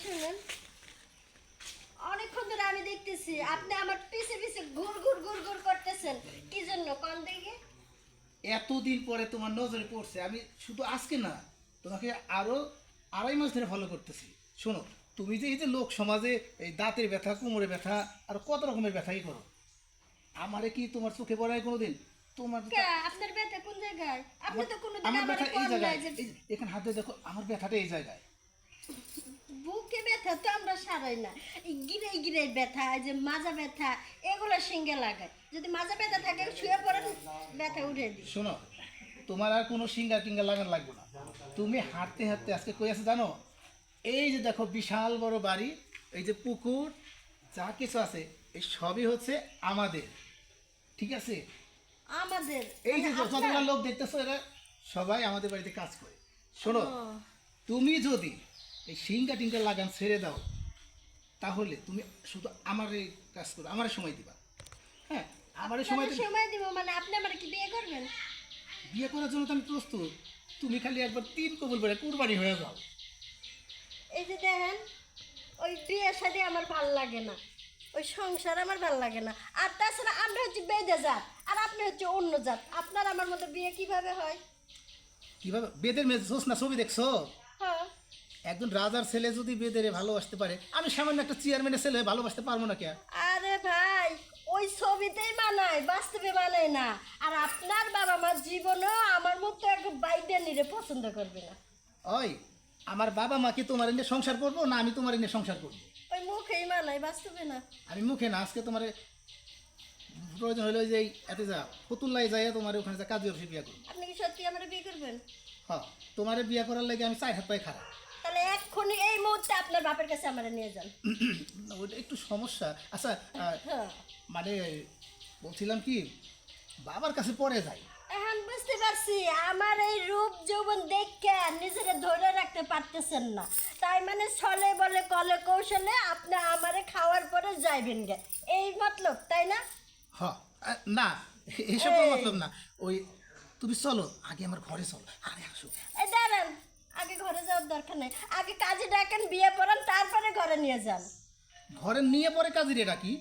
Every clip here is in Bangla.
শুনেন, অনেকক্ষণ ধরে আমি দেখতেছি আপনি আমার পিছে পিছে ঘুর ঘুর ঘুর ঘুর করতেছেন, কি জন্য কোন দিকে? এতদিন পরে তোমার নজরে পড়ছে, আমি শুধু আজকে না, তোমাকে আরো 2.5 মাস ধরে ফলো করতেছি। শোনো, তুমি যে এই যে লোক সমাজে এই দাঁতের ব্যথা, কোমরে ব্যথা আর কত রকমের ব্যথাই করো, আমারে কি তোমার চোখে পড়ে নাই কোনোদিন? তোমার আপনার ব্যথা কোন জায়গায়? আপনি তো কোনোদিন আমার আমারে ব্যথা এই কোন নাই জায়গায়, যে এখানে হাতে দেখো, আমার ব্যথাটা এই জায়গায়। বুকে ব্যথা তো আমরা সারাই না, এই গিরে গিরে ব্যথা, এই যে মাজা ব্যথা, এগুলো সিঙ্গে লাগায়। যদি মাজা ব্যথা থাকে শুয়ে পড়েন, ব্যথা উঠে দিই। শোনো, তোমার আর কোনো সিঙ্গার টিঙ্গার লাগানো লাগবে না। তুমি হাঁটতে হাঁটতে আজকে কই আছে জানো? এই যে দেখো বিশাল বড় বাড়ি, এই যে পুকুর, যা কিছু আছে এই সবই হচ্ছে আমাদের, ঠিক আছে? আমাদের এই যে মানে যতগুলো আপনার- লোক দেখতেছো এরা সবাই আমাদের বাড়িতে কাজ করে। শোনো, ও, তুমি যদি এই সিঙ্গা টিঙ্গা লাগান ছেড়ে দাও, তাহলে তুমি শুধু আমার এই কাজ করো, আমার সময় দিবা। হ্যাঁ, আমার সময় আপনাকে দিলে সময় দিব মানে আপনি আমার কি বিয়ে করবেন? বিয়ে করার জন্য তো আমি প্রস্তুত। তুমি খালি একবার 3 কবুল করে কুরবানি হয়ে যাও। এই যে দেখেন, ওই বিয়ে শাদী আমার ভাল লাগে না, ওই সংসার আমার ভাল লাগে না। আর তাছাড়া আমরা হচ্ছে বেদে জাত আর আপনি হচ্ছে অন্য জাত, আপনার আমার মধ্যে বিয়ে কিভাবে হয়? কিভাবে? বেদের মেয়ে জোসনা ছবি দেখছো? হ্যাঁ, একজন রাজার ছেলে যদি বেদের ভালোবাসতে পারে, আমি সামান্য একটা চেয়ারম্যানের ছেলে হয়ে ভালোবাসতে পারবো না কে? আরে ভাই, ওই ছবিতেই বানায়, বাস্তবে বানায় না। আর আপনার বাবা মার জীবনেও আমার মতো এক বাইডেনিরে পছন্দ করবে না। ওই, আমার বাবা মা কি তোমার এনে সংসার করবো না আমি তোমার এনে সংসার করবো? ওই মুখেই মানায়, বাস্তবে না। আমি মুখে না, আজকে তোমার প্রয়োজন হলো যে এতে যা ফতুল্লাই যাইয়া তোমার ওখানে যা কাজী অফিসে বিয়ে করবো। আপনি কি সত্যি আমার বিয়ে করবেন? হ্যাঁ, তোমার বিয়ে করার লাগে আমি 4 হাত পায়ে খারাপ। তাহলে এক্ষুনি এই মুহূর্তে আপনার বাপের কাছে আমার নিয়ে যান। ওইটা একটু সমস্যা। আচ্ছা, হ্যাঁ, মানে বলছিলাম কি, বাবার কাছে পরে যাই। এখন বুঝতে পারছি আমার এই রূপ যৌবন দেখে নিজেকে ধরে রাখতে পারতেছেন না, তাই মানে ছলে বলে কলে কৌশলে আপনি আমারে খাওয়ার পরে যাইবেন গে, এই মতলব, তাই না? হ্যাঁ, না, এসব এই। মতলব না। ওই, তুমি চলো আগে আমার ঘরে চলো। আরে আসো। এই দাঁড়ান, আগে ঘরে যাওয়ার দরকার নেই, আগে কাজে ডাকেন, বিয়ে পড়ান, তারপরে ঘরে নিয়ে যান। ঘরে নিয়ে পরে কাজের এটা কি?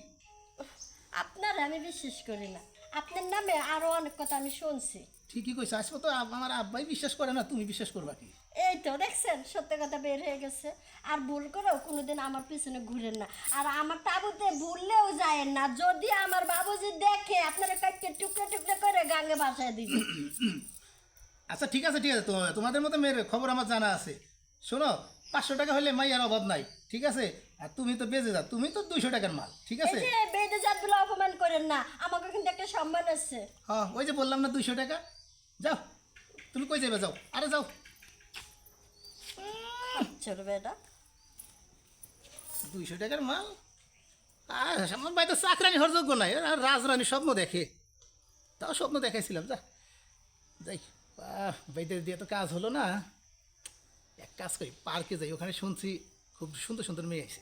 আপনার আমি বিশ্বাস করি না, আপনার নামে আরো অনেক কথা আমি শুনছি। ঠিকই কইছো, আজকে তো আমার আব্বাই বিশ্বাস করে না, তুমি বিশ্বাস করবা কি? এই তো দেখছেন, সত্য কথা বের হয়ে গেছে। আর ভুল করেও কোনোদিন আমার পিছনে ঘুরেন না, আর আমার তাবুতে ভুললেও যায়েন না। যদি আমার বাবুজি দেখে আপনারা কাটকে টুকরে টুকরে করে গাঙ্গে বাসায় দিবে। আচ্ছা ঠিক আছে, ঠিক আছে, তোমাদের মতো মেয়ের খবর আমার জানা আছে। শোনো, 500 টাকা হলে মাইয়ার অভাব নাই, ঠিক আছে? আর তুমি তো বেজে যাও, তুমি তো 200 টাকার মাল, ঠিক এই আছে? যে বেদে জাতগুলো অপমান করেন না, আমাকে কিন্তু একটা সম্মান আছে। হ্যাঁ, ওই যে বললাম না 200 টাকা। যাও, তুমি কই যাবে? যাও, আরে যাও। ছোট বেটা, 200 টাকার মাল। আর আমার ভাই তো চাকরানি হওয়ার যোগ্য নাই, আর রাজরানী স্বপ্ন দেখে। তাও স্বপ্ন দেখাইছিলাম, যা যাই। বাইদের দিয়ে তো কাজ হলো না, এক কাজ করি, পার্কে যাই, ওখানে শুনছি খুব সুন্দর সুন্দর মেয়ে আছে।